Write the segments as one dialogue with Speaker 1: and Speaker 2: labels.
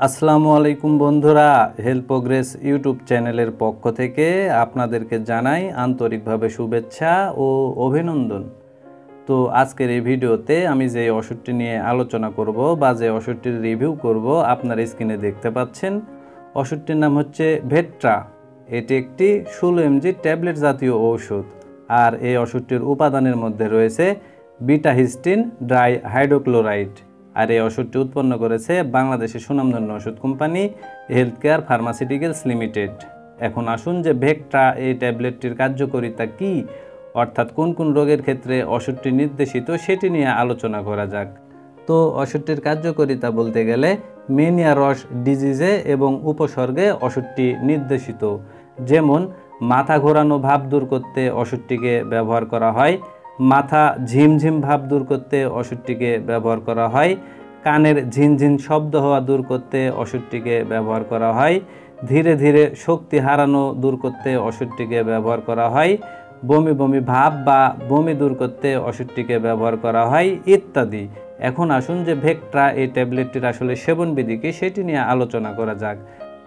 Speaker 1: আসসালামু আলাইকুম বন্ধুরা, হেলথ প্রোগ্রেস ইউটিউব চ্যানেলের পক্ষ থেকে আপনাদেরকে জানাই আন্তরিকভাবে শুভেচ্ছা ও অভিনন্দন। তো আজকের এই ভিডিওতে আমি যে ওষুধটি নিয়ে আলোচনা করব বা যে ওষুধটির রিভিউ করব আপনার স্ক্রিনে দেখতে পাচ্ছেন। ওষুধটির নাম হচ্ছে ভেট্রা। এটি একটি 16 mg ট্যাবলেট জাতীয় ঔষধ। আর এই ওষুধটির উপাদানের মধ্যে রয়েছে বিটাহিস্টিন ড্রাই হাইড্রোক্লোরাইড। আর এই ওষুধটি উৎপন্ন করেছে বাংলাদেশের সুনামধন্য ওষুধ company health care pharmaceuticals limited. এখন আসুন যে ভেট্রা এই ট্যাবলেটটির কার্যকারিতা কী, অর্থাৎ কোন কোন রোগের ক্ষেত্রে ওষুধটি নির্দেশিত সেটি নিয়ে আলোচনা করা যাক। তো ওষুধটির কার্যকারিতা বলতে গেলে মেনিয়া রস ডিজিজে এবং উপসর্গে ওষুধটি নির্দেশিত। যেমন মাথা ঘোরানো ভাব দূর করতে ওষুধটিকে ব্যবহার করা হয়, মাথা ঝিমঝিম ভাব দূর করতে ওষুধটিকে ব্যবহার করা হয়, কানের ঝিনঝিন শব্দ হওয়া দূর করতে ওষুধটিকে ব্যবহার করা হয়, ধীরে ধীরে শক্তি হারানো দূর করতে ওষুধটিকে ব্যবহার করা হয়, বমি বমি ভাব বা বমি দূর করতে ওষুধটিকে ব্যবহার করা হয় ইত্যাদি। এখন আসুন যে ভেট্রা এই ট্যাবলেটটির আসলে সেবনবিধি কি সেটি নিয়ে আলোচনা করা যাক।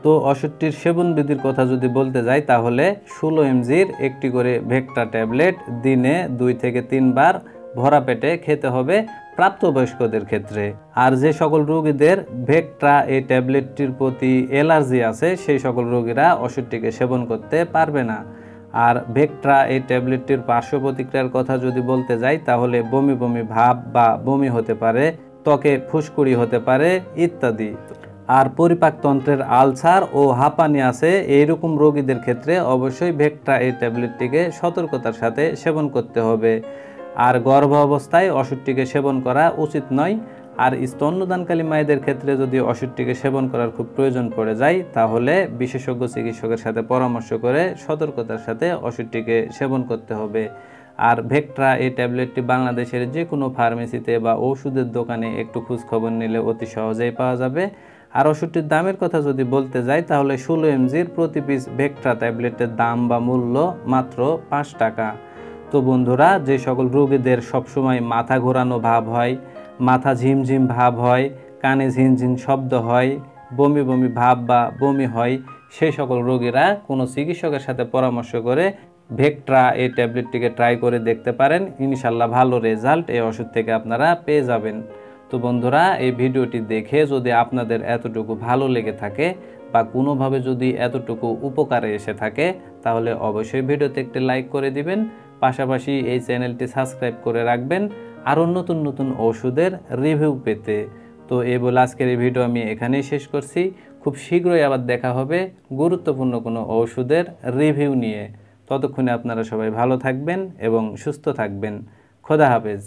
Speaker 1: তো ওষুধটির সেবনবিধির কথা যদি বলতে যাই তাহলে 16 mgর একটি করে ভেট্রা ট্যাবলেট দিনে 2 থেকে 3 বার ভরা পেটে খেতে হবে প্রাপ্তবয়স্কদের ক্ষেত্রে। আর যে সকল রোগীদের ভেট্রা এই ট্যাবলেটটির প্রতি অ্যালার্জি আছে সেই সকল রোগীরা ওষুধটিকে সেবন করতে পারবে না। আর ভেট্রা এই ট্যাবলেটটির পার্শ্ব প্রতিক্রিয়ার কথা যদি বলতে যাই তাহলে বমি বমি ভাব বা বমি হতে পারে, ত্বকে ফুসকুড়ি হতে পারে ইত্যাদি। আর পরিপাকতন্ত্রের আলসার ও হাঁপানি আছে এইরকম রোগীদের ক্ষেত্রে অবশ্যই ভেট্রা এই ট্যাবলেটটিকে সতর্কতার সাথে সেবন করতে হবে। আর গর্ভ অবস্থায় ওষুধটিকে সেবন করা উচিত নয়। আর স্তন্যদানকালী মায়েদের ক্ষেত্রে যদি ওষুধটিকে সেবন করার খুব প্রয়োজন পড়ে যায় তাহলে বিশেষজ্ঞ চিকিৎসকের সাথে পরামর্শ করে সতর্কতার সাথে ওষুধটিকে সেবন করতে হবে। আর ভেট্রা এই ট্যাবলেটটি বাংলাদেশের যে কোনো ফার্মেসিতে বা ওষুধের দোকানে একটু খোঁজখবর নিলে অতি সহজেই পাওয়া যাবে। আর ওষুধটির দামের কথা যদি বলতে যাই তাহলে 16 mgর প্রতি পিস ভেট্রা ট্যাবলেটের দাম বা মূল্য মাত্র 5 টাকা। তো বন্ধুরা, যে সকল রোগীদের সবসময় মাথা ঘোরানো ভাব হয়, মাথা ঝিমঝিম ভাব হয়, কানে ঝিনঝিন শব্দ হয়, বমি বমি ভাব বা বমি হয়, সেই সকল রোগীরা কোনো চিকিৎসকের সাথে পরামর্শ করে ভেট্রা এই ট্যাবলেটটিকে ট্রাই করে দেখতে পারেন। ইনশাল্লাহ ভালো রেজাল্ট এই ওষুধ থেকে আপনারা পেয়ে যাবেন। তো বন্ধুরা, এই ভিডিওটি দেখে যদি আপনাদের এতটুকু ভালো লেগে থাকে বা কোনোভাবে যদি এতটুকু উপকারে এসে থাকে তাহলে অবশ্যই ভিডিওতে একটি লাইক করে দিবেন, পাশাপাশি এই চ্যানেলটি সাবস্ক্রাইব করে রাখবেন আরও নতুন নতুন ওষুধের রিভিউ পেতে। তো এই বলে আজকের এই ভিডিও আমি এখানেই শেষ করছি। খুব শীঘ্রই আবার দেখা হবে গুরুত্বপূর্ণ কোনো ওষুধের রিভিউ নিয়ে। ততক্ষণে আপনারা সবাই ভালো থাকবেন এবং সুস্থ থাকবেন। খোদা হাফেজ।